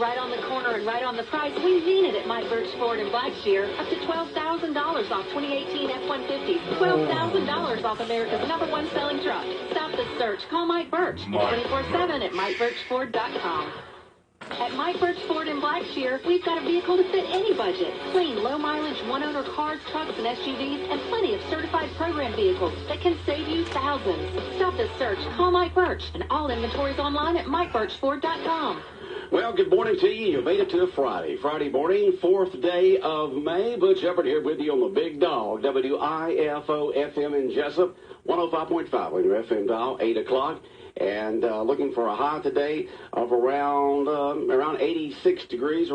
right on the corner and right on the price. We mean it at Mike Birch Ford in Blackshear. Up to $12,000 off 2018 F-150s. $12,000 off America's #1 selling truck. Stop the search. Call Mike Birch 24/7 at MikeBirchFord.com. At Mike Birch Ford in Blackshear, we've got a vehicle to fit any budget. Clean, low-mileage, one-owner cars, trucks, and SUVs, and plenty of certified program vehicles that can save you thousands. Stop the search. Call Mike Birch, and all inventory's online at MikeBirchFord.com. Well, good morning to you. You made it to a Friday morning, 4th day of May. Butch Jesup here with you on the Big Dog, WIFO FM in Jesup, 105.5 on your FM dial, 8 o'clock. And looking for a high today of around 86 degrees,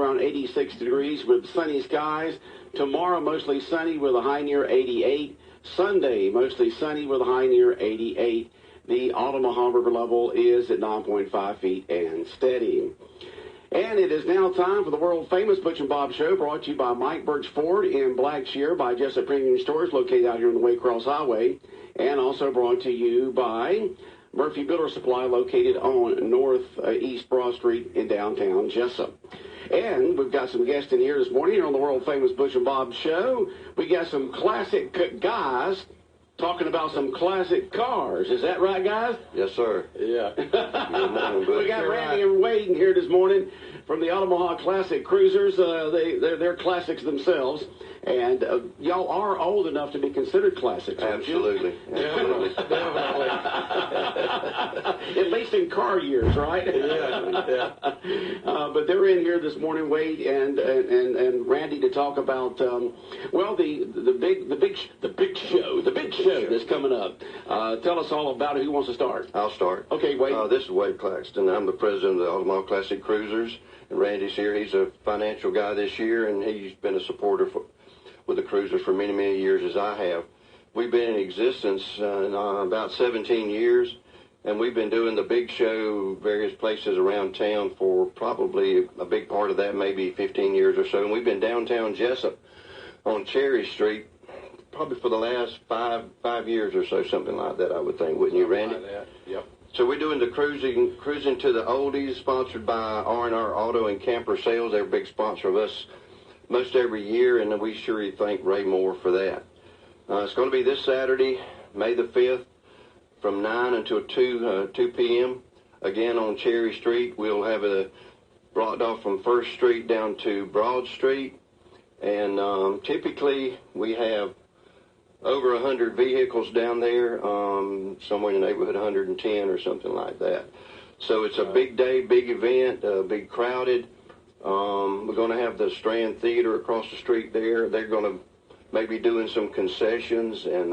with sunny skies. Tomorrow, mostly sunny with a high near 88. Sunday, mostly sunny with a high near 88. The Altamaha River level is at 9.5 feet and steady. And it is now time for the world-famous Butch and Bob Show, brought to you by Mike Birch Ford in Blackshear, by Jesup Premium Stores, located out here on the Waycross Highway, and also brought to you by Murphy Builder Supply, located on Northeast Broad Street in downtown Jesup. And we've got some guests in here this morning here on the world-famous Butch and Bob Show. We got some classic guys talking about some classic cars. Is that right, guys? Yes, sir. Yeah. We got Randy and Wade in here this morning from the Altamaha Classic Cruisers. They're classics themselves. And y'all are old enough to be considered classics, aren't you? Absolutely. Definitely. At least in car years, right? Yeah. But they're in here this morning, Wade and Randy, to talk about the big show that's coming up. Tell us all about it. Who wants to start? I'll start. Okay, Wade. This is Wade Claxton. I'm the president of the Altamaha Classic Cruisers, and Randy's here. He's a financial guy this year, and he's been a supporter with the Cruisers for many, many years, as I have. We've been in existence about 17 years, and we've been doing the big show various places around town for probably a big part of that, maybe 15 years or so. And we've been downtown Jesup on Cherry Street probably for the last five years or so, something like that, I would think, wouldn't you, Randy? Like that. Yep. So we're doing the cruising to the oldies, sponsored by R&R Auto and Camper Sales. They're a big sponsor of us most every year, and we sure thank Ray Moore for that. It's going to be this Saturday, May the 5th, from 9 until 2 p.m. Again on Cherry Street. We'll have it blocked off from 1st Street down to Broad Street, and typically we have over 100 vehicles down there, somewhere in the neighborhood of 110 or something like that. So it's a big day, big event, big crowded. We're going to have the Strand Theater across the street there. They're going to maybe doing some concessions, and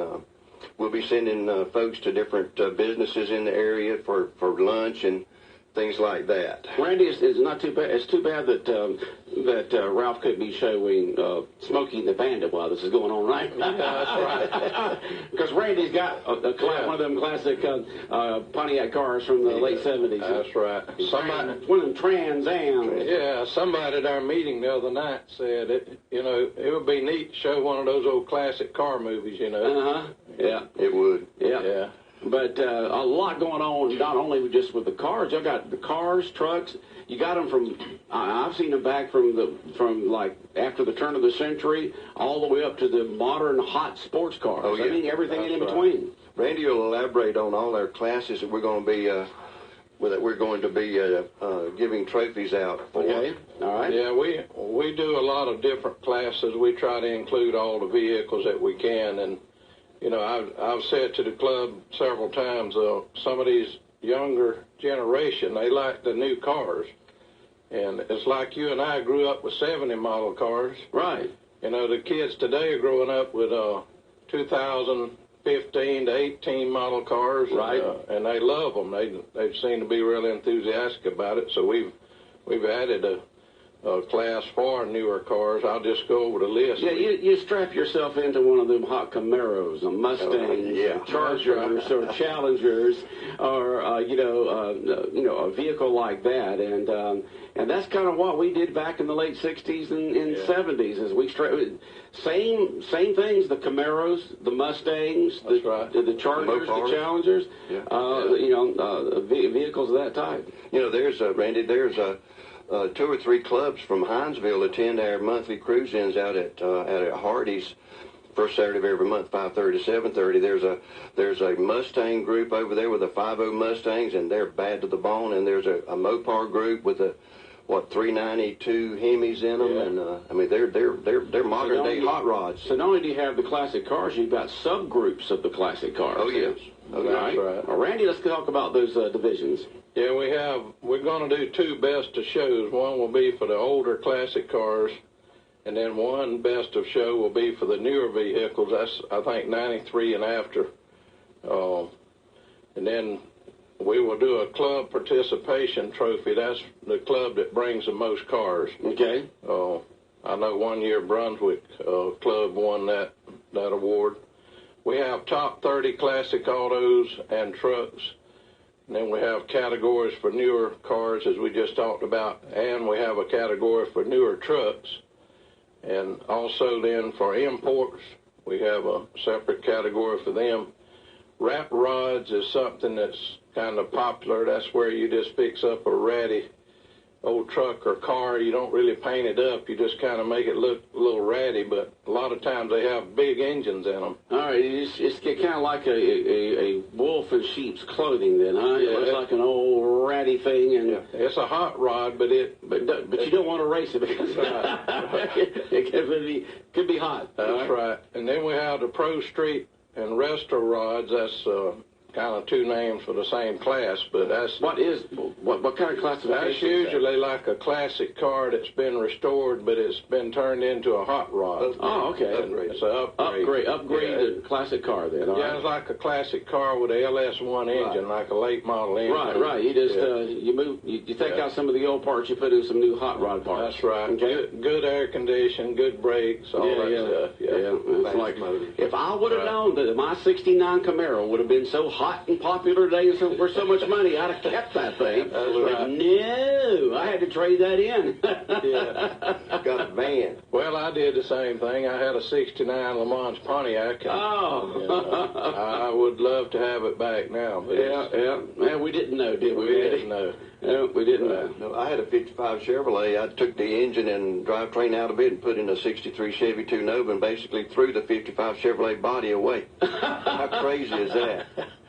we'll be sending folks to different businesses in the area for lunch and things like that. Randy, it's not too bad. It's too bad that Ralph couldn't be showing Smokey the Bandit while this is going on, right? Yeah, that's right. Because Randy's got one of them classic Pontiac cars from the late 70s. That's right. One of them Trans Am. Yeah, somebody at our meeting the other night said it would be neat to show one of those old classic car movies, Yeah. It would. Yeah. But a lot going on, not only just with the cars. Y'all got the cars, trucks. You got them from. I've seen them back from like after the turn of the century, all the way up to the modern hot sports cars. Oh, yeah. I mean everything in Right. between. Randy will elaborate on all our classes that we're going to be giving trophies out for. Okay. All right. Yeah, we do a lot of different classes. We try to include all the vehicles that we can, and I've said to the club several times, some of these younger generation, they like the new cars. And it's like you and I grew up with 70 model cars. Right. The kids today are growing up with 2015 to 18 model cars. Right. And they love them. They seem to be really enthusiastic about it. So we've added a class for newer cars. I'll just go over the list. Yeah, you strap yourself into one of them hot Camaros, a Mustangs, Chargers, or Challengers, or a vehicle like that, and that's kind of what we did back in the late '60s and '70s. Is we same things: the Camaros, the Mustangs, the Chargers, the Challengers, vehicles of that type. There's Randy. There's 2 or 3 clubs from Hinesville attend our monthly cruise-ins out at Hardy's. First Saturday of every month, 5:30 to 7:30. There's a Mustang group over there with the 5.0 Mustangs, and they're bad to the bone. And there's a Mopar group with 392 Hemis in them, and I mean they're modern day hot rods. So not only do you have the classic cars, you've got subgroups of the classic cars. Oh yes, okay. Right. Well, Randy, let's talk about those divisions. Yeah, we're going to do 2 best of shows. One will be for the older classic cars, and then one best of show will be for the newer vehicles. That's, I think, 93 and after. And then we will do a club participation trophy. That's the club that brings the most cars. Okay. I know one year Brunswick Club won that award. We have top 30 classic autos and trucks. And then we have categories for newer cars, as we just talked about, and we have a category for newer trucks. And also then for imports, we have a separate category for them. Wrap rods is something that's kind of popular. That's where you just fix up a ratty old truck or car. You don't really paint it up. You just kind of make it look a little ratty, but a lot of times they have big engines in them. All right, it's kind of like a wolf in sheep's clothing then, huh? Yeah, it looks like an old ratty thing. And it's a hot rod, but you don't want to race it because it could be hot. That's right. And then we have the Pro Street and Resto rods. That's kind of 2 names for the same class, but that's what kind of classification? That's usually like a classic car that's been restored, but it's been turned into a hot rod. Oh, okay. It's an upgrade. Upgrade the classic car then. Yeah, it's like a classic car with a LS1 engine, like a late model engine. Right. You just you take out some of the old parts, you put in some new hot rod parts. That's right. Okay. Good air condition, good brakes, all that stuff. Yeah. It's like if I would have known that my '69 Camaro would have been so hot and popular today for so much money, I'd have kept that thing. That's right. No, I had to trade that in. Got a van. Well, I did the same thing. I had a '69 Le Mans Pontiac. I would love to have it back now. But yeah. We didn't know, did we? We didn't know. No, we didn't know. No, I had a 55 Chevrolet. I took the engine and drivetrain out of it and put in a 63 Chevy 2 Nova and basically threw the 55 Chevrolet body away. How crazy is that?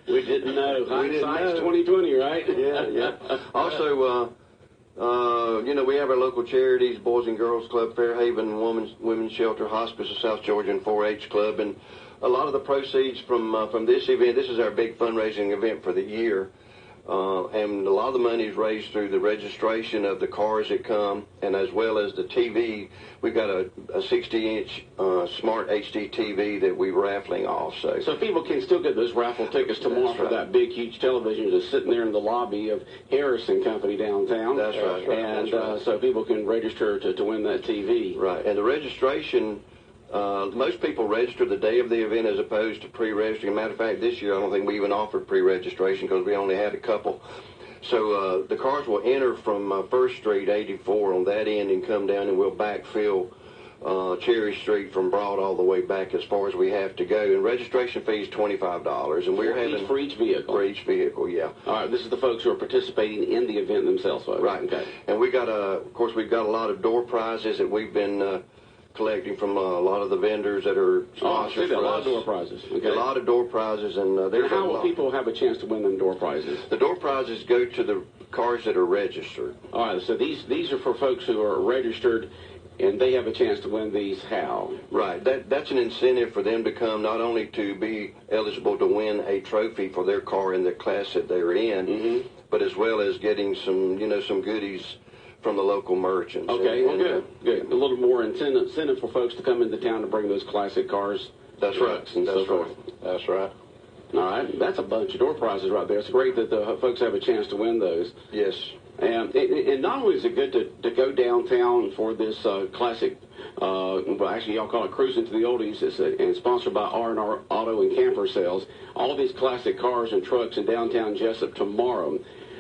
We didn't know. Hindsight's 2020, right? Yeah. Also, we have our local charities, Boys and Girls Club, Fairhaven Women's Shelter, Hospice of South Georgia, and 4-H Club. And a lot of the proceeds from this event, this is our big fundraising event for the year. And a lot of the money is raised through the registration of the cars that come, and as well as the TV. We've got a 60-inch smart HD TV that we're raffling off. So people can still get those raffle tickets tomorrow for that big, huge television just sitting there in the lobby of Harrison Company downtown. That's right. And so people can register to win that TV. Right. And the registration... most people register the day of the event as opposed to pre-registering. Matter of fact, this year I don't think we even offered pre-registration because we only had a couple. So the cars will enter from 1st Street, 84 on that end and come down, and we'll backfill Cherry Street from Broad all the way back as far as we have to go. And registration fee is $25. And we're having for each vehicle? For each vehicle, yeah. All right, this is the folks who are participating in the event themselves, folks. Right. Okay. And we got of course, we've got a lot of door prizes that we've been... collecting from a lot of the vendors that are sponsors for us. A lot of door prizes. Okay. A lot of door prizes, and there's how will people have a chance to win them door prizes? The door prizes go to the cars that are registered. All right, so these are for folks who are registered, and they have a chance to win these. How? Right. That's an incentive for them to come, not only to be eligible to win a trophy for their car in the class that they're in, but as well as getting some goodies from the local merchants. Okay, good. A little more incentive for folks to come into town to bring those classic cars. That's right. And so forth. That's right. All right, that's a bunch of door prizes right there. It's great that the folks have a chance to win those. Yes. And not only is it good to go downtown for this classic, well, actually y'all call it Cruising to the Oldies, and sponsored by R&R Auto and Camper Sales. All these classic cars and trucks in downtown Jesup tomorrow.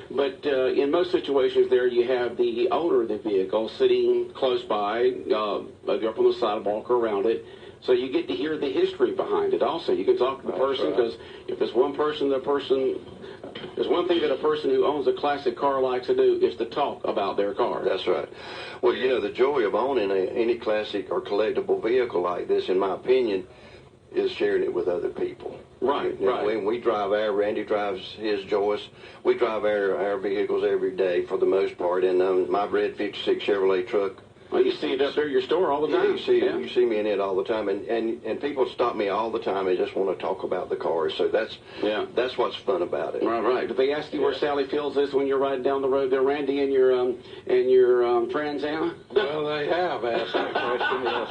But in most situations there, you have the owner of the vehicle sitting close by, maybe up on the sidewalk or around it. So you get to hear the history behind it also. You can talk to the person, because if it's one person, the person There's one thing that a person who owns a classic car likes to do is to talk about their car. That's right. Well, you know, the joy of owning any classic or collectible vehicle like this, in my opinion, is sharing it with other people. Right, You know, right. when we drive Randy drives his Joyce. We drive our vehicles every day for the most part. And my red 56 Chevrolet truck, Well, you see it up there at your store all the yeah, time. you see me in it all the time, and people stop me all the time. They just want to talk about the cars. So that's what's fun about it. Right, right. Did they ask you where Sally feels this when you're riding down the road there, Randy, in your Trans Am? Well, they have asked that question, yes.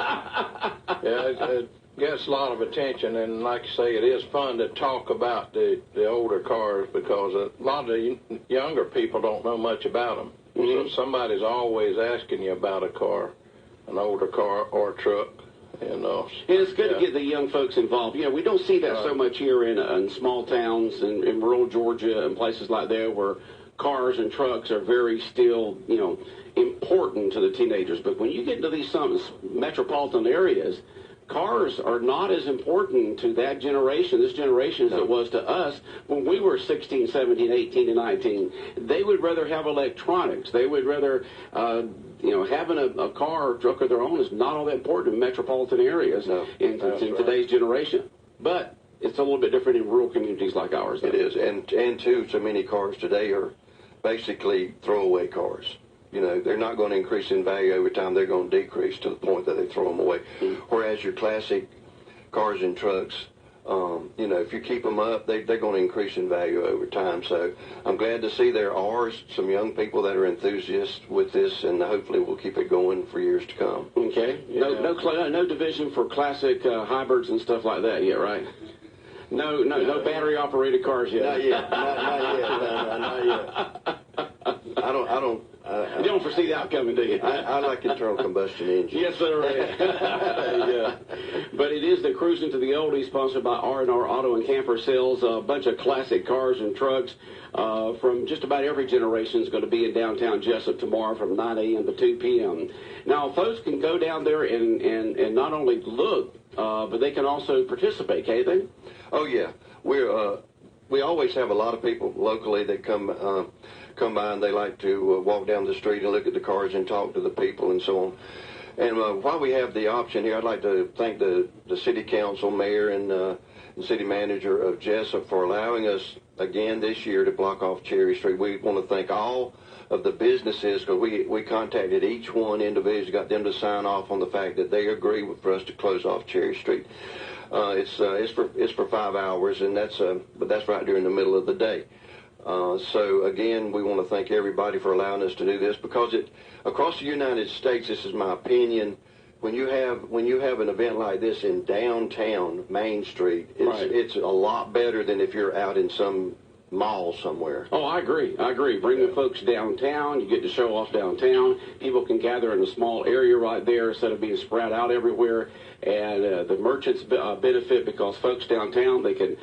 Yeah, it gets a lot of attention, and like you say, it is fun to talk about the older cars because a lot of the younger people don't know much about them. So somebody's always asking you about a car, an older car or a truck. And it's good to get the young folks involved. You know, we don't see that so much here in small towns and in rural Georgia and places like that where cars and trucks are very still, you know, important to the teenagers. But when you get into these some metropolitan areas, cars are not as important to that generation, this generation, as it was to us when we were 16, 17, 18, and 19. They would rather have electronics. They would rather, having a car or truck of their own is not all that important in metropolitan areas in today's generation. But it's a little bit different in rural communities like ours, though. It is. And too, so many cars today are basically throwaway cars. You know, they're not going to increase in value over time. They're going to decrease to the point that they throw them away. Whereas your classic cars and trucks, if you keep them up, they're going to increase in value over time. So I'm glad to see there are some young people that are enthusiasts with this, and hopefully we'll keep it going for years to come. Okay. No division for classic hybrids and stuff like that yet, right? No battery-operated cars yet. Not yet. Not yet. I don't. You don't foresee the outcome, do you? I like internal combustion engines. Yes, sir. Yeah. But it is the Cruising to the Oldies, sponsored by R&R Auto and Camper Sales. A bunch of classic cars and trucks from just about every generation is going to be in downtown Jesup tomorrow from 9 a.m. to 2 p.m. Now, folks can go down there and not only look, but they can also participate, can't they? Oh, yeah. We always have a lot of people locally that come by, and they like to walk down the street and look at the cars and talk to the people and so on. And while we have the option here, I'd like to thank the city council, mayor, and the city manager of Jesup for allowing us again this year to block off Cherry Street. We want to thank all of the businesses, because we contacted each one individually, got them to sign off on the fact that they agree for us to close off Cherry Street. It's for 5 hours, and but that's right during the middle of the day. So again, we want to thank everybody for allowing us to do this, because across the United States, this is my opinion, when you have an event like this in downtown Main Street, it's a lot better than if you're out in some mall somewhere. Oh, I agree. Bringing folks downtown, you get to show off downtown. People can gather in a small area right there instead of being spread out everywhere. And the merchants benefit because folks downtown, they can,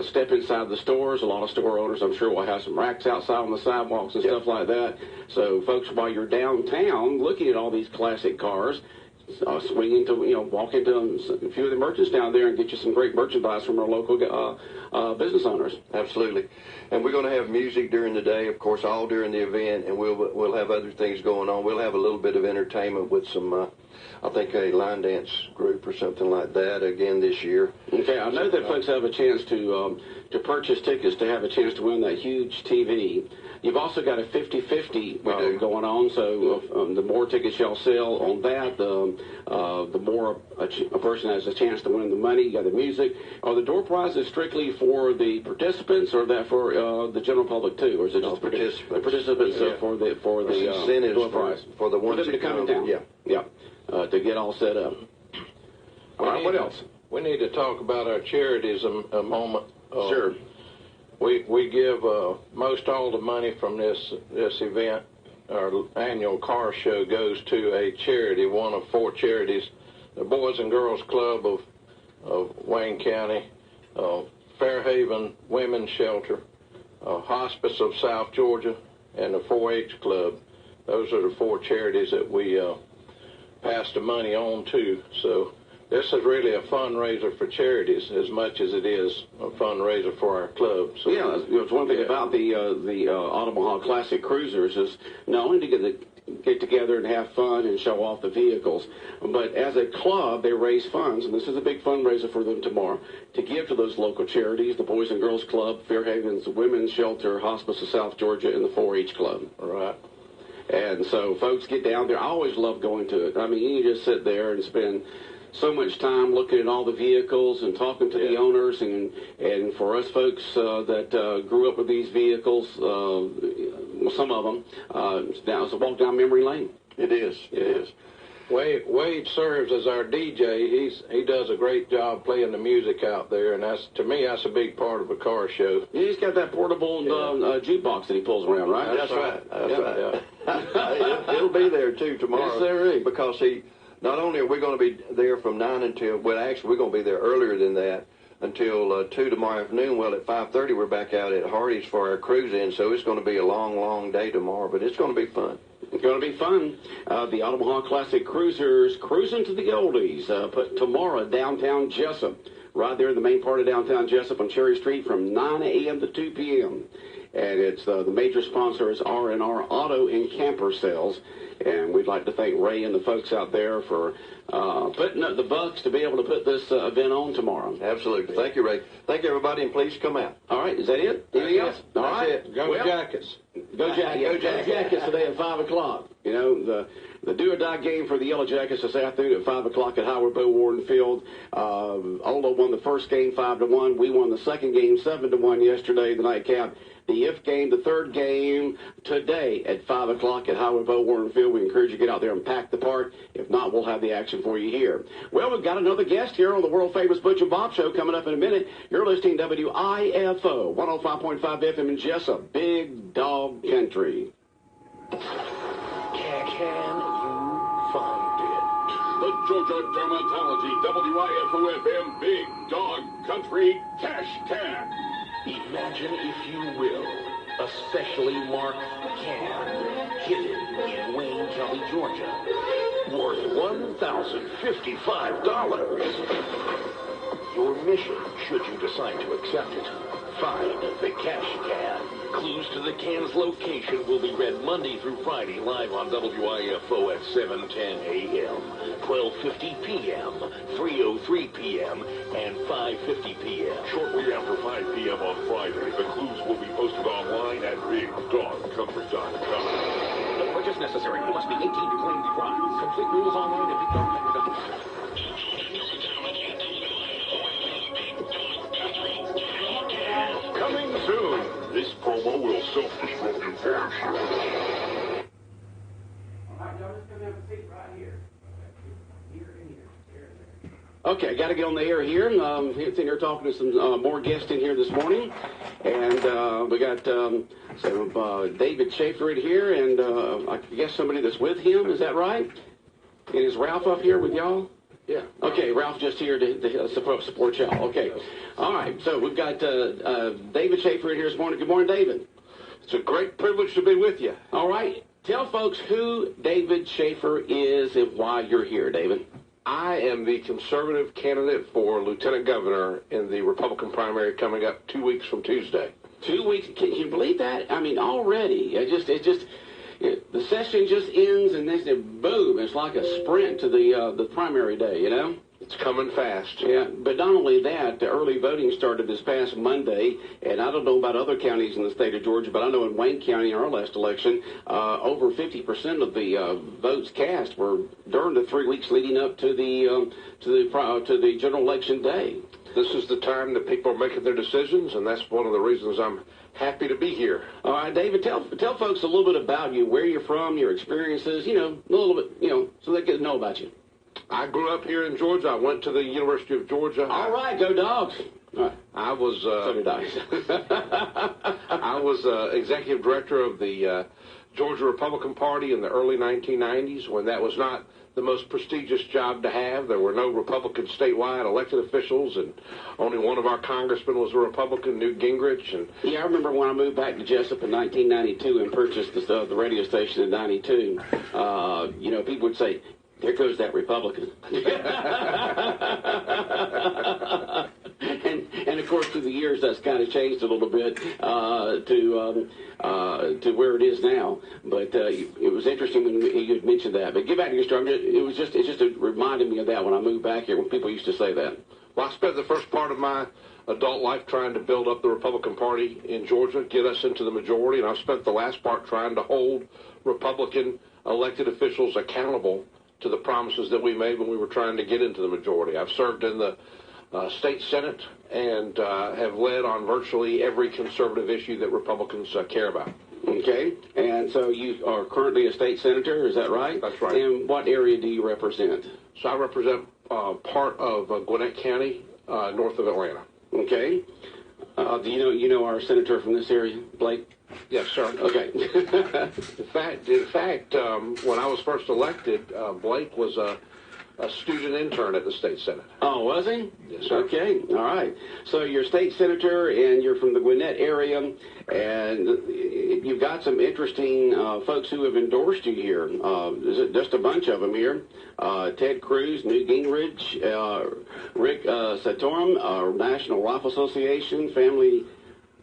step inside the stores. A lot of store owners, I'm sure, will have some racks outside on the sidewalks and stuff like that. So, folks, while you're downtown looking at all these classic cars, swing into, walk into a few of the merchants down there and get you some great merchandise from our local business owners. Absolutely. And we're going to have music during the day, of course, all during the event, and we'll have other things going on. We'll have a little bit of entertainment with some, I think, a line dance group or something like that again this year. Okay, I know that folks have a chance to purchase tickets to have a chance to win that huge TV. You've also got a 50-50 going on, so the more tickets y'all sell on that, the more a person has a chance to win the money. You got the music. Are the door prizes strictly for the participants, or that for the general public too, or is it just participants? Participants for the door prize for the ones for them to come in town. Yeah. To get all set up. All right. What else? We need to talk about our charities a moment. Sure. We give most all the money from this event. Our annual car show goes to a charity, one of 4 charities: the Boys and Girls Club of Wayne County, Fairhaven Women's Shelter, Hospice of South Georgia, and the 4-H Club. Those are the 4 charities that we pass the money on to. So This is really a fundraiser for charities as much as it is a fundraiser for our club. So, yeah, it's one thing about the Omaha Classic Cruisers is not only to get together and have fun and show off the vehicles, but as a club, they raise funds, and this is a big fundraiser for them tomorrow, to give to those local charities, the Boys and Girls Club, Fairhaven's Women's Shelter, Hospice of South Georgia, and the 4-H Club. All right. And so folks get down there. I always love going to it. I mean, you can just sit there and spend so much time looking at all the vehicles and talking to the owners, and for us folks that grew up with these vehicles, well, some of them, it's a walk down memory lane. It is. It is. Wade serves as our DJ. He does a great job playing the music out there, and to me that's a big part of a car show. Yeah, he's got that portable jukebox that he pulls around, right? That's right. That's right. It'll be there too tomorrow. Yes, there is. Because not only are we going to be there from 9 until, well, actually we're going to be there earlier than that until 2 tomorrow afternoon. Well, at 5:30 we're back out at Hardy's for our cruise in, so it's going to be a long, long day tomorrow, but it's going to be fun. It's going to be fun. The Omaha Classic Cruisers cruising to the oldies. Put tomorrow downtown Jesup, right there in the main part of downtown Jesup on Cherry Street from 9 a.m. to 2 p.m. And it's the major sponsor is R&R Auto and Camper Sales. And we'd like to thank Ray and the folks out there for putting up the bucks to be able to put this event on tomorrow. Absolutely. Thank you, Ray. Thank you, everybody, and please come out. All right. Is that it? Anything else? All right. It. Go Jackets. Go Jackets today at 5 o'clock. You know, the do-or-die game for the Yellow Jackets this afternoon at 5 o'clock at Howard Bo Warden Field. Oldo won the first game 5-1. We won the second game 7-1 yesterday, the nightcap. The if game, the third game, today at 5 o'clock at Howard Bo Warden Field. We encourage you to get out there and pack the park. If not, we'll have the action for you here. Well, we've got another guest here on the world-famous Butch and Bob Show coming up in a minute. You're listening to WIFO 105.5 FM in Jesup, Big Dog Country. Can you find it? The Georgia Dermatology WIFO FM Big Dog Country Cash Can. Imagine, if you will, a specially marked can hidden in Wayne County, Georgia, worth $1,055. Your mission, should you decide to accept it, find the cash can. Clues to the can's location will be read Monday through Friday live on WIFO at 7:10 a.m., 12:50 p.m., 3:03 p.m., and 5:50 p.m. Shortly after 5 p.m. on Friday, the clues will be posted online at BigDogCountry.com. No purchase necessary. You must be 18 to claim the prize. Complete rules online at BigDogCountry.com. Coming soon. This promo will self-destruct in very short. All right, y'all just come have a seat right here. Here and here. Okay, got to get on the air here. It's in here talking to some more guests in here this morning. And we got some David Schaefer in here, and I guess somebody that's with him. Is that right? And is Ralph up here with y'all? Yeah. Okay, Ralph just here to support y'all. Okay. All right, so we've got David Schaefer in here this morning. Good morning, David. It's a great privilege to be with you. All right. Tell folks who David Schaefer is and why you're here, David. I am the conservative candidate for lieutenant governor in the Republican primary coming up 2 weeks from Tuesday. 2 weeks? Can you believe that? I mean, already. The session just ends, and then boom, it's like a sprint to the primary day, you know? It's coming fast. Yeah, but not only that, the early voting started this past Monday, and I don't know about other counties in the state of Georgia, but I know in Wayne County, in our last election, over 50% of the votes cast were during the 3 weeks leading up to the general election day. This is the time that people are making their decisions, and that's one of the reasons I'm happy to be here. All right, David, tell folks a little bit about you, where you're from, your experiences, a little bit, so they get to know about you. I grew up here in Georgia. I went to the University of Georgia. All right, go Dogs. All right. I was so did I. I was executive director of the Georgia Republican Party in the early 1990s when that was not the most prestigious job to have. There were no Republican statewide elected officials, and only one of our congressmen was a Republican, Newt Gingrich. And yeah, I remember when I moved back to Jesup in 1992 and purchased the radio station in 92. People would say, There goes that Republican. and of course, through the years, that's kind of changed a little bit to where it is now. But it was interesting when you had mentioned that. But get back to your story. It just reminded me of that when I moved back here, when people used to say that. Well, I spent the first part of my adult life trying to build up the Republican Party in Georgia, get us into the majority, and I've spent the last part trying to hold Republican elected officials accountable to the promises that we made when we were trying to get into the majority. I've served in the state Senate and have led on virtually every conservative issue that Republicans care about. Okay, and so you are currently a state senator, is that right? That's right. And what area do you represent? So I represent part of Gwinnett County, north of Atlanta. Okay. Do you know our senator from this area, Blake? Yes, sir. Okay. In fact, when I was first elected, Blake was a student intern at the state senate. Oh, was he? Yes, sir. Okay, all right. So you're state senator, and you're from the Gwinnett area, and you've got some interesting folks who have endorsed you here. Is it just a bunch of them here? Ted Cruz, Newt Gingrich, Rick Santorum, National Rifle Association, Family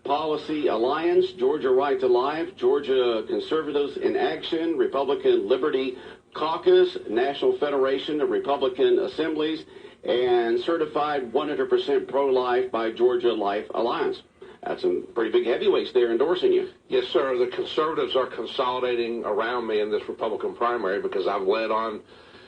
Policy Alliance, Georgia Right to Life, Georgia Conservatives in Action, Republican Liberty Caucus, National Federation of Republican Assemblies, and Certified 100% Pro-Life by Georgia Life Alliance. That's some pretty big heavyweights there endorsing you. Yes, sir. The conservatives are consolidating around me in this Republican primary because I've led on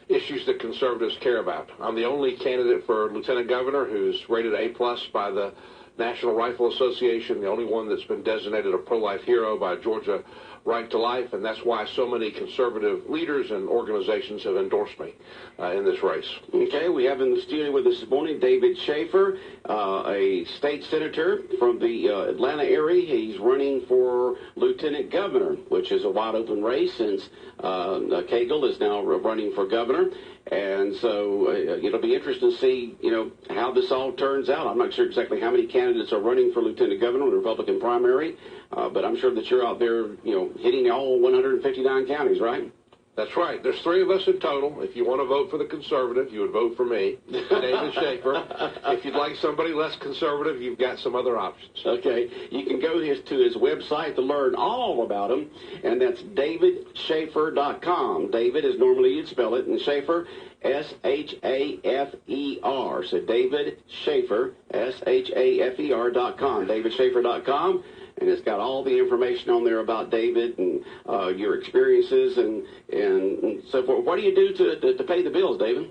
issues that conservatives care about. I'm the only candidate for lieutenant governor who's rated A+ by the National Rifle Association, the only one that's been designated a pro-life hero by Georgia Right to Life, and that's why so many conservative leaders and organizations have endorsed me in this race. Okay, we have in the studio with us this morning David Schaefer, a state senator from the Atlanta area. He's running for lieutenant governor, which is a wide open race since Cagle is now running for governor. And so it'll be interesting to see, how this all turns out. I'm not sure exactly how many candidates are running for lieutenant governor in the Republican primary, but I'm sure that you're out there, hitting all 159 counties, right? That's right. There's 3 of us in total. If you want to vote for the conservative, you would vote for me, David Schaefer. If you'd like somebody less conservative, you've got some other options. Okay. You can go to his website to learn all about him, and that's davidschaefer.com. David is normally you'd spell it, and Schaefer, S-H-A-F-E-R. So David Schaefer, S-H-A-F-E-R.com, davidschaefer.com. And it's got all the information on there about David and your experiences and so forth. What do you do to pay the bills, David?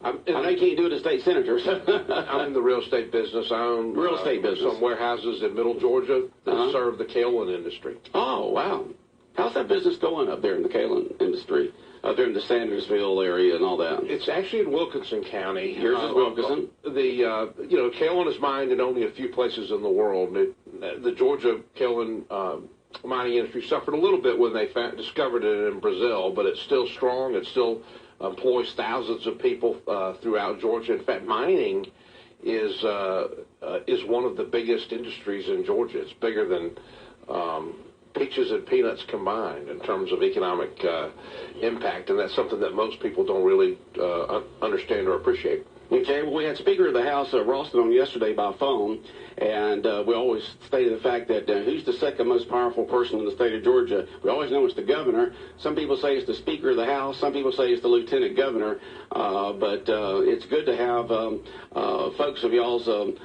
I know you can't do it as state senator. So. I'm in the real estate business. I own real estate business. Some warehouses in Middle Georgia that serve the kaolin industry. Oh, wow. How's that business going up there in the kaolin industry? Up there in the Sandersville area and all that. It's actually in Wilkinson County. Yours is Wilkinson. Kaolin is mined in only a few places in the world. The Georgia kaolin mining industry suffered a little bit when they discovered it in Brazil, but it's still strong. It still employs thousands of people throughout Georgia. In fact, mining is one of the biggest industries in Georgia. It's bigger than peaches and peanuts combined in terms of economic impact, and that's something that most people don't really understand or appreciate. Okay, well, we had Speaker of the House, Ralston, on yesterday by phone, and we always stated the fact that who's the second most powerful person in the state of Georgia? We always know it's the governor. Some people say it's the Speaker of the House. Some people say it's the lieutenant governor. But it's good to have folks of y'all's of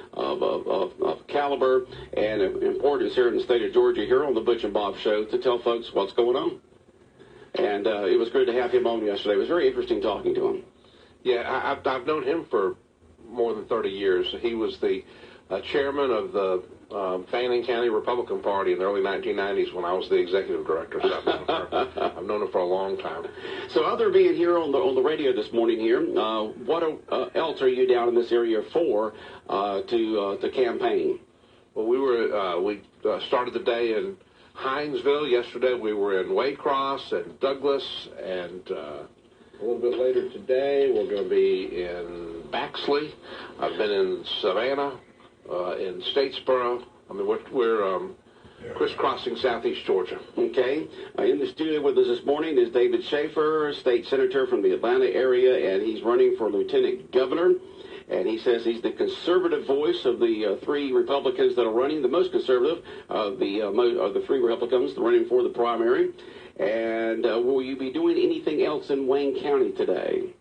caliber and importance here in the state of Georgia here on the Butch and Bob show to tell folks what's going on. And it was good to have him on yesterday. It was very interesting talking to him. Yeah, I've known him for more than 30 years. He was the chairman of the Fannin County Republican Party in the early 1990s when I was the executive director. So I've known him for a long time. So other being here on the radio this morning here, what else are you down in this area for to campaign? Well, we started the day in Hinesville. Yesterday we were in Waycross and Douglas, and a little bit later today we're going to be in Baxley. I've been in Savannah, in Statesboro. I mean, we're crisscrossing southeast Georgia. Okay. In the studio with us this morning is David Schaefer, state senator from the Atlanta area, and he's running for lieutenant governor. And he says he's the conservative voice of the three Republicans that are running, the most conservative of the three Republicans running for the primary. And will you be doing anything else in Wayne County today?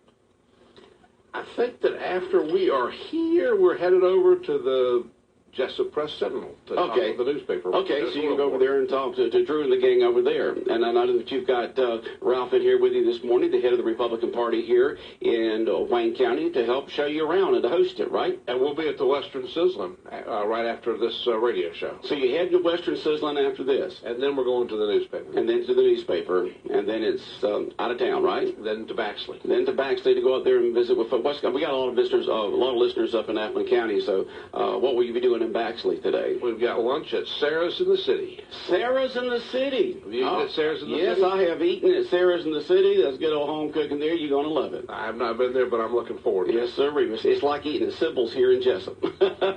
I think that after we are here, we're headed over to the Jesup Press Sentinel to talk with the newspaper. Okay, so you can go over there and talk to Drew and the gang over there. And I know that you've got Ralph in here with you this morning, the head of the Republican Party here in Wayne County, to help show you around and to host it, right? And we'll be at the Western Sizzlin' right after this radio show. So you head to Western Sizzlin' after this? And then we're going to the newspaper. And then to the newspaper. And then it's out of town, right? Then to Baxley. Then to Baxley to go out there and visit with folks. We got a lot of visitors, a lot of listeners up in Appleton County. So what will you be doing in Baxley today? We've got lunch at Sarah's in the City. Sarah's in the City. Have you eaten at Sarah's in the City? Yes, I have eaten at Sarah's in the City. That's good old home cooking there. You're going to love it. I have not been there, but I'm looking forward to it. Yes, sir. It's like eating at Sybil's here in Jesup.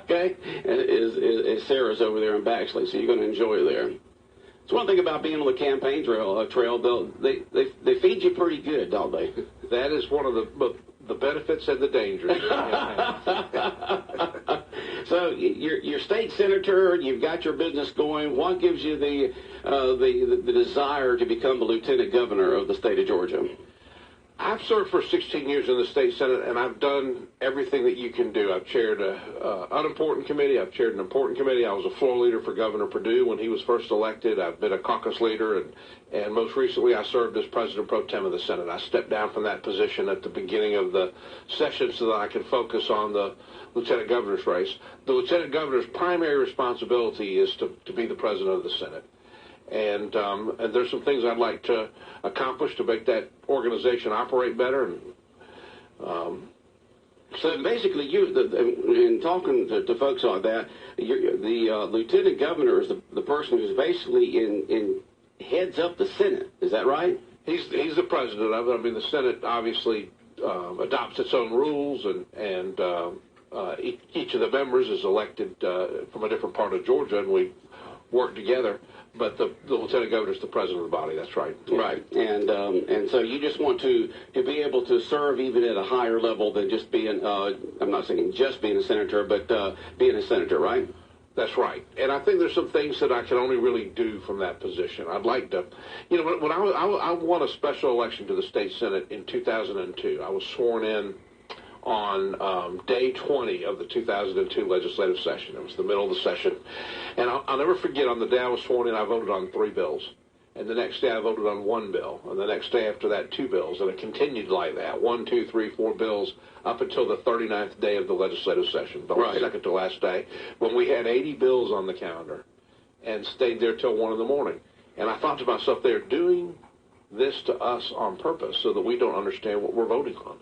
Okay? And is Sarah's over there in Baxley, so you're going to enjoy it there. It's one thing about being on the campaign trail. They feed you pretty good, don't they? That is one of the benefits and the dangers. So you're state senator, you've got your business going. What gives you the desire to become the lieutenant governor of the state of Georgia? I've served for 16 years in the state senate, and I've done everything that you can do. I've chaired an unimportant committee. I've chaired an important committee. I was a floor leader for Governor Perdue when he was first elected. I've been a caucus leader, and most recently I served as president pro tem of the Senate. I stepped down from that position at the beginning of the session so that I could focus on the lieutenant governor's race. The lieutenant governor's primary responsibility is to be the president of the Senate. And there's some things I'd like to accomplish to make that organization operate better. So basically, in talking to folks like that, the lieutenant governor is the person who's basically heads up the Senate. Is that right? He's the president of it. I mean, the Senate obviously adopts its own rules, and each of the members is elected from a different part of Georgia, and we work together. But the lieutenant governor is the president of the body. That's right. Right. And so you just want to be able to serve even at a higher level than just being, I'm not saying just being a senator, but being a senator, right? That's right. And I think there's some things that I can only really do from that position. I'd like to, when I won a special election to the state senate in 2002, I was sworn in on day 20 of the 2002 legislative session. It was the middle of the session. And I'll never forget, on the day I was sworn in, I voted on 3 bills. And the next day I voted on 1 bill. And the next day after that, 2 bills. And it continued like that, 1, 2, 3, 4 bills, up until the 39th day of the legislative session, the second to last day, when we had 80 bills on the calendar and stayed there till 1 in the morning. And I thought to myself, they're doing this to us on purpose so that we don't understand what we're voting on.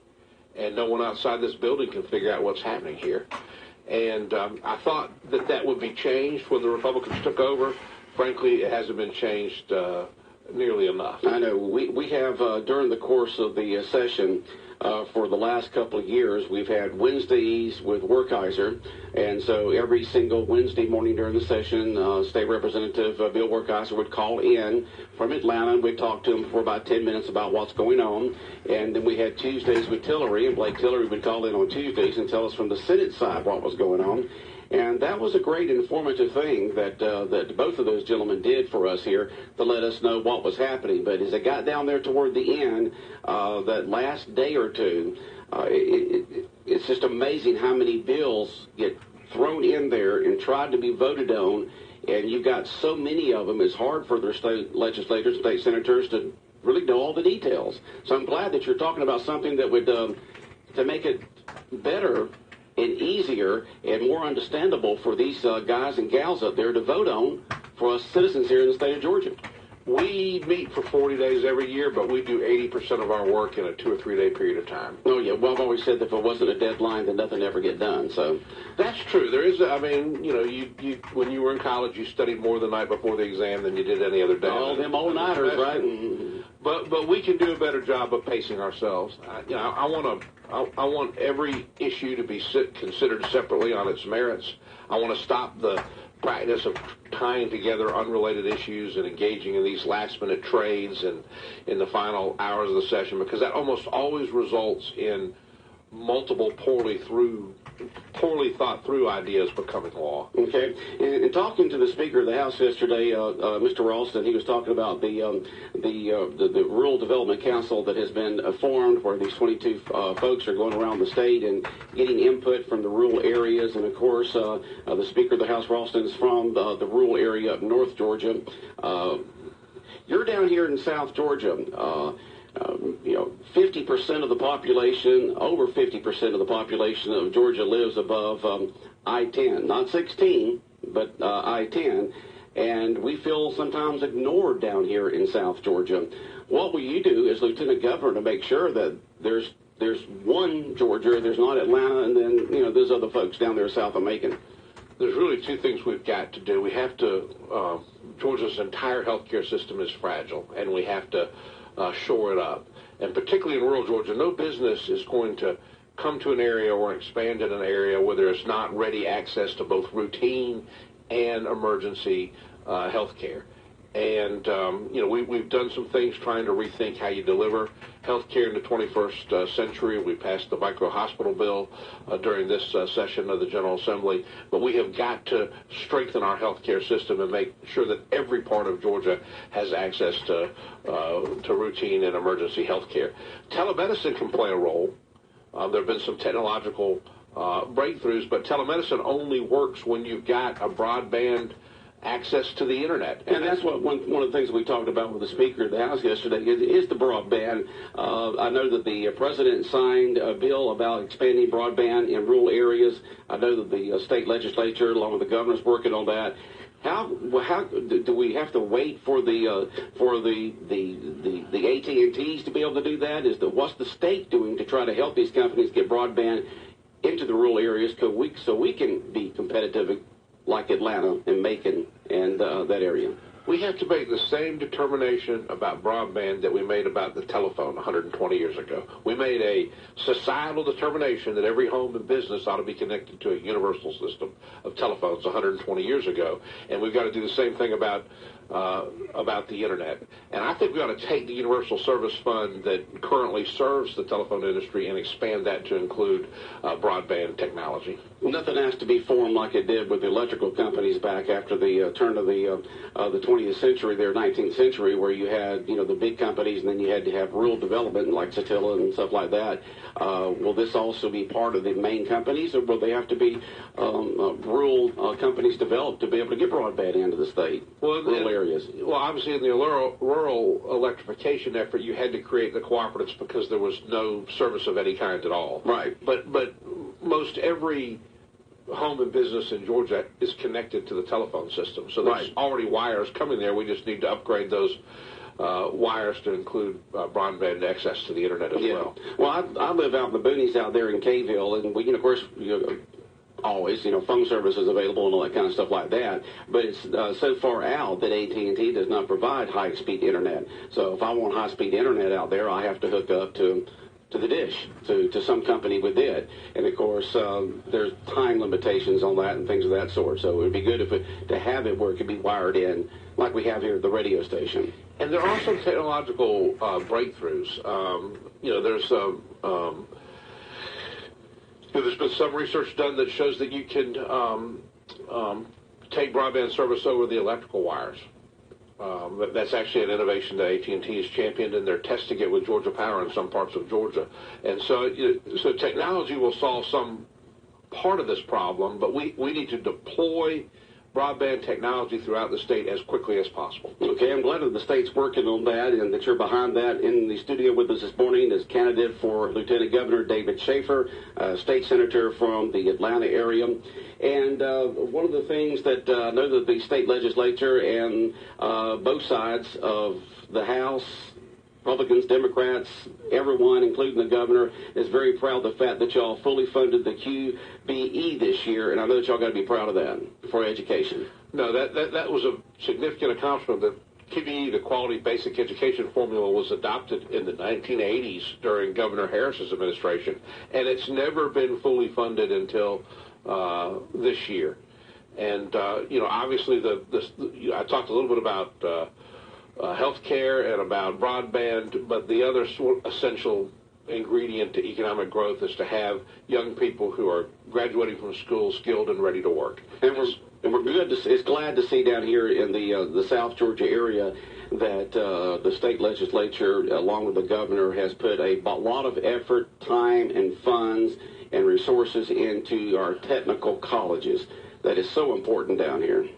And no one outside this building can figure out what's happening here. And I thought that would be changed when the Republicans took over. Frankly, it hasn't been changed nearly enough. I know. We have, during the course of the session, for the last couple of years, we've had Wednesdays with Werkheiser, and so every single Wednesday morning during the session, State Representative Bill Werkheiser would call in from Atlanta, and we'd talk to him for about 10 minutes about what's going on. And then we had Tuesdays with Tillery, and Blake Tillery would call in on Tuesdays and tell us from the Senate side what was going on. And that was a great informative thing that both of those gentlemen did for us here to let us know what was happening. But as it got down there toward the end, that last day or two, it's just amazing how many bills get thrown in there and tried to be voted on. And you've got so many of them, it's hard for their state legislators, state senators to really know all the details. So I'm glad that you're talking about something that would, to make it better and easier and more understandable for these guys and gals up there to vote on for us citizens here in the state of Georgia. We meet for 40 days every year, but we do 80% of our work in a 2 or 3 day period of time. Oh, yeah. Well, I've always said that if it wasn't a deadline, then nothing ever get done. So that's true. There is, I mean, you when you were in college, you studied more the night before the exam than you did any other day. All them all-nighters, right? But we can do a better job of pacing ourselves. I want every issue to be considered separately on its merits. I want to stop the practice of tying together unrelated issues and engaging in these last-minute trades and in the final hours of the session, because that almost always results in multiple poorly thought through ideas becoming law. Okay. And talking to the Speaker of the House yesterday, Mr. Ralston, he was talking about the Rural Development Council that has been formed, where these 22 folks are going around the state and getting input from the rural areas. And of course, the Speaker of the House, Ralston, is from the rural area of North Georgia. You're down here in South Georgia. 50% of the population, over 50% of the population of Georgia lives above I-10, not 16, but I-10, and we feel sometimes ignored down here in South Georgia. What will you do as Lieutenant Governor to make sure that there's one Georgia, there's not Atlanta, and then there's other folks down there south of Macon? There's really two things we've got to do. We have to, Georgia's entire healthcare system is fragile, and we have to shore it up. And particularly in rural Georgia, no business is going to come to an area or expand in an area where there's not ready access to both routine and emergency health care. And, we've done some things trying to rethink how you deliver health care in the 21st century. We passed the micro-hospital bill during this session of the General Assembly. But we have got to strengthen our health care system and make sure that every part of Georgia has access to routine and emergency health care. Telemedicine can play a role. There have been some technological breakthroughs, but telemedicine only works when you've got a broadband access to the internet. And that's what one of the things we talked about with the Speaker of the House yesterday is the broadband. I know that the President signed a bill about expanding broadband in rural areas. I know that the state legislature, along with the governor's working on that. How do we have to wait for the AT&Ts to be able to do that? What's the state doing to try to help these companies get broadband into the rural areas so we can be competitive like Atlanta and Macon and that area? We have to make the same determination about broadband that we made about the telephone 120 years ago. We made a societal determination that every home and business ought to be connected to a universal system of telephones 120 years ago, and we've got to do the same thing about the internet. And I think we ought to take the Universal Service Fund that currently serves the telephone industry and expand that to include broadband technology. Nothing has to be formed like it did with the electrical companies back after the turn of the 20th century, their 19th century, where you had the big companies and then you had to have rural development like Satilla and stuff like that. Will this also be part of the main companies, or will they have to be rural companies developed to be able to get broadband into the state? Rural areas. Well, obviously in the rural electrification effort, you had to create the cooperatives because there was no service of any kind at all. Right. But most every home and business in Georgia is connected to the telephone system. So there's already wires coming there. We just need to upgrade those wires to include broadband access to the internet as well. Well, I live out in the boonies out there in Kayville, and we, of course, always, phone service is available and all that kind of stuff like that. But it's so far out that AT&T does not provide high-speed internet. So if I want high-speed internet out there, I have to hook up to the dish, to some company with it. And, of course, there's time limitations on that and things of that sort. So it would be good to have it where it could be wired in like we have here at the radio station. And there are some technological breakthroughs. There's been some research done that shows that you can take broadband service over the electrical wires. That's actually an innovation that AT&T has championed, and they're testing it with Georgia Power in some parts of Georgia. And so technology will solve some part of this problem, but we need to deploy broadband technology throughout the state as quickly as possible. Okay, I'm glad that the state's working on that and that you're behind that. In the studio with us this morning is candidate for Lieutenant Governor David Schaefer, state senator from the Atlanta area. And one of the things that I know that the state legislature and both sides of the House, Republicans, Democrats, everyone, including the governor, is very proud of the fact that y'all fully funded the QBE this year, and I know that y'all got to be proud of that for education. No, that was a significant accomplishment. The QBE, the Quality Basic Education Formula, was adopted in the 1980s during Governor Harris's administration, and it's never been fully funded until this year. And obviously, I talked a little bit about health care and about broadband, but the other essential ingredient to economic growth is to have young people who are graduating from school skilled and ready to work. And we're good. It's glad to see down here in the South Georgia area that the state legislature, along with the governor, has put a lot of effort, time, and funds and resources into our technical colleges. That is so important down here.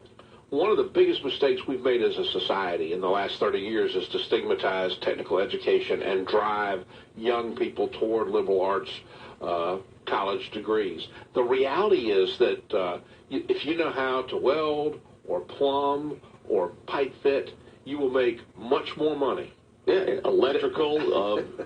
One of the biggest mistakes we've made as a society in the last 30 years is to stigmatize technical education and drive young people toward liberal arts college degrees. The reality is that if you know how to weld or plumb or pipe fit, you will make much more money. Yeah, electrical,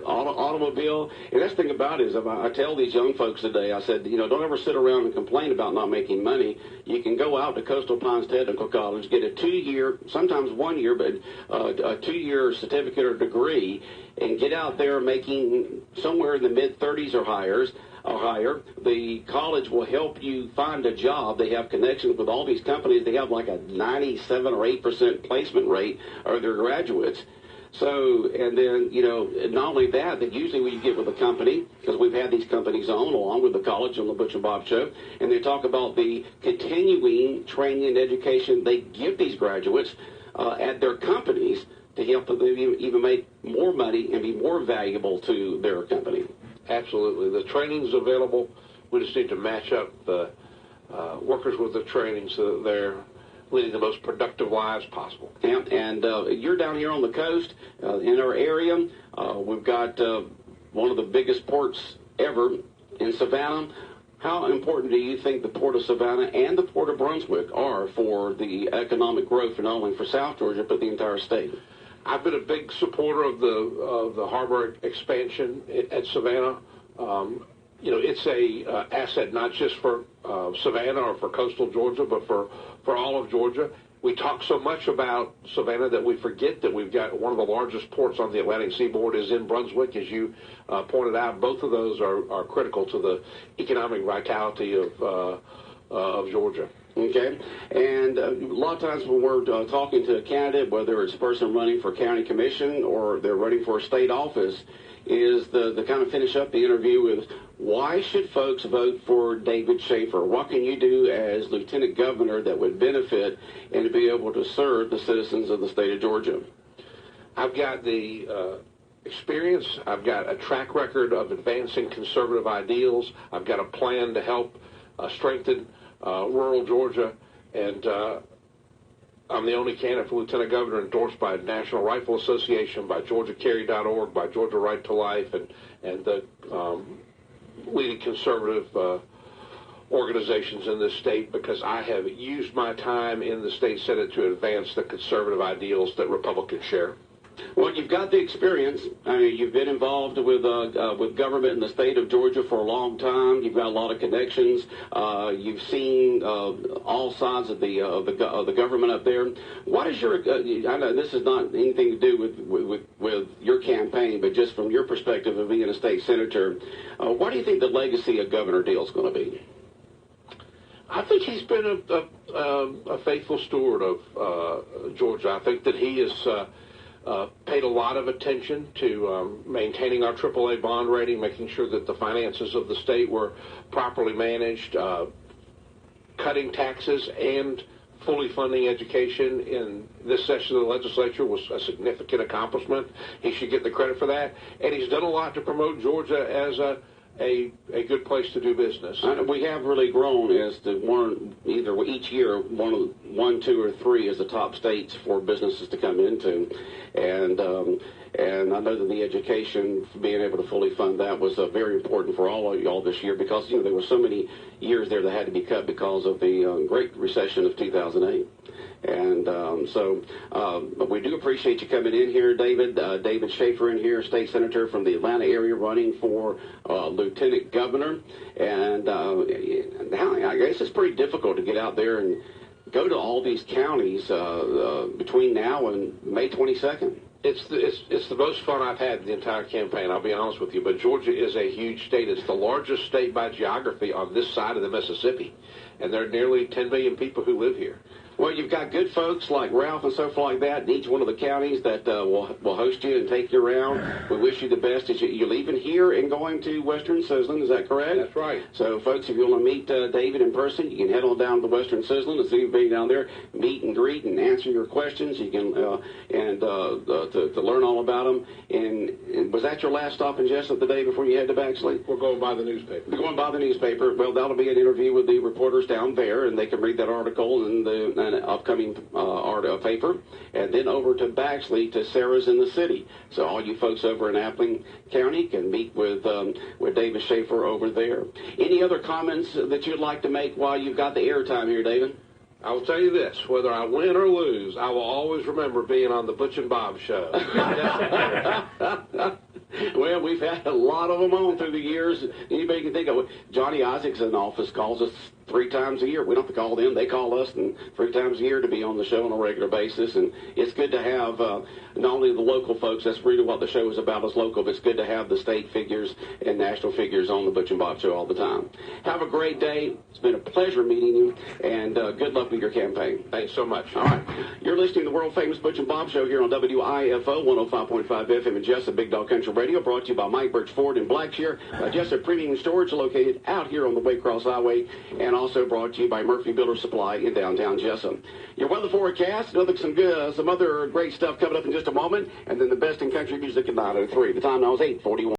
automobile. And that's the thing about it is I tell these young folks today, I said, don't ever sit around and complain about not making money. You can go out to Coastal Pines Technical College, get a 2-year, sometimes 1 year, but a 2-year certificate or degree, and get out there making somewhere in the mid-30s or higher. The college will help you find a job. They have connections with all these companies. They have like a 97 or 8% placement rate of their graduates. So, and then, not only that, that usually when you get with a company, because we've had these companies on, along with the college on the Butch and Bob show, and they talk about the continuing training and education they give these graduates at their companies to help them even make more money and be more valuable to their company. Absolutely. The training's available. We just need to match up the workers with the training so that they're leading the most productive lives possible. Yeah, and you're down here on the coast in our area. We've got one of the biggest ports ever in Savannah. How important do you think the Port of Savannah and the Port of Brunswick are for the economic growth, not only for South Georgia, but the entire state? I've been a big supporter of the harbor expansion at Savannah. It's a asset not just for Savannah or for coastal Georgia, but for all of Georgia. We talk so much about Savannah that we forget that we've got one of the largest ports on the Atlantic seaboard is in Brunswick. As you pointed out, both of those are critical to the economic vitality of Georgia. Okay, and a lot of times when we're talking to a candidate, whether it's a person running for county commission or they're running for a state office, is the kind of finish up the interview with, why should folks vote for David Schaefer? What can you do as lieutenant governor that would benefit and to be able to serve the citizens of the state of Georgia? I've got the experience. I've got a track record of advancing conservative ideals. I've got a plan to help strengthen rural Georgia, and I'm the only candidate for lieutenant governor endorsed by the National Rifle Association, by GeorgiaCarry.org, by Georgia Right to Life, and the leading conservative organizations in this state, because I have used my time in the state Senate to advance the conservative ideals that Republicans share. Well, you've got the experience. I mean, you've been involved with government in the state of Georgia for a long time. You've got a lot of connections. You've seen all sides of the government up there. What is your? I know this is not anything to do with your campaign, but just from your perspective of being a state senator, what do you think the legacy of Governor Deal is going to be? I think he's been a faithful steward of Georgia. I think that he is. Paid a lot of attention to maintaining our AAA bond rating, making sure that the finances of the state were properly managed, cutting taxes and fully funding education in this session of the legislature was a significant accomplishment. He should get the credit for that. And he's done a lot to promote Georgia as a good place to do business. We have really grown as either each year, one, two, or three as the top states for businesses to come into. And I know that the education, being able to fully fund that was very important for all of y'all this year, because there were so many years there that had to be cut because of the Great Recession of 2008. And but we do appreciate you coming in here, David. David Schaefer in here, state senator from the Atlanta area, running for lieutenant governor. And now I guess it's pretty difficult to get out there and go to all these counties between now and May 22nd. It's the most fun I've had in the entire campaign, I'll be honest with you. But Georgia is a huge state. It's the largest state by geography on this side of the Mississippi. And there are nearly 10 million people who live here. Well, you've got good folks like Ralph and so forth like that in each one of the counties that will host you and take you around. We wish you the best as you're leaving here and going to Western Sizzlin'. Is that correct? That's right. So, folks, if you want to meet David in person, you can head on down to the Western Sizzlin' and see anybody down there, meet and greet and answer your questions. You can to learn all about them. And was that your last stop in Jesup the day before you head to Baxley? We're going by the newspaper. We're going by the newspaper. Well, that'll be an interview with the reporters down there, and they can read that article and the upcoming paper, and then over to Baxley to Sarah's in the City. So all you folks over in Appling County can meet with David Schaefer over there. Any other comments that you'd like to make while you've got the airtime here, David? I will tell you this, whether I win or lose, I will always remember being on the Butch and Bob show. Well, we've had a lot of them on through the years. Anybody can think of it. Johnny Isaac's in office calls us 3 times a year. We don't have to call them. They call us 3 times a year to be on the show on a regular basis. And it's good to have not only the local folks, that's really what the show is about, is local, but it's good to have the state figures and national figures on the Butch and Bob show all the time. Have a great day. It's been a pleasure meeting you, and good luck with your campaign. Thanks so much. All right. You're listening to the world-famous Butch and Bob show here on WIFO 105.5 FM in Jesup, Big Dog Country Radio, brought to you by Mike Birch Ford in Blackshear, Jesup Premium Storage located out here on the Waycross Highway, and also brought to you by Murphy Builder Supply in downtown Jesup. Your weather forecast, some other great stuff coming up in just a moment, and then the best in country music at 9:03. The time now is 8:41.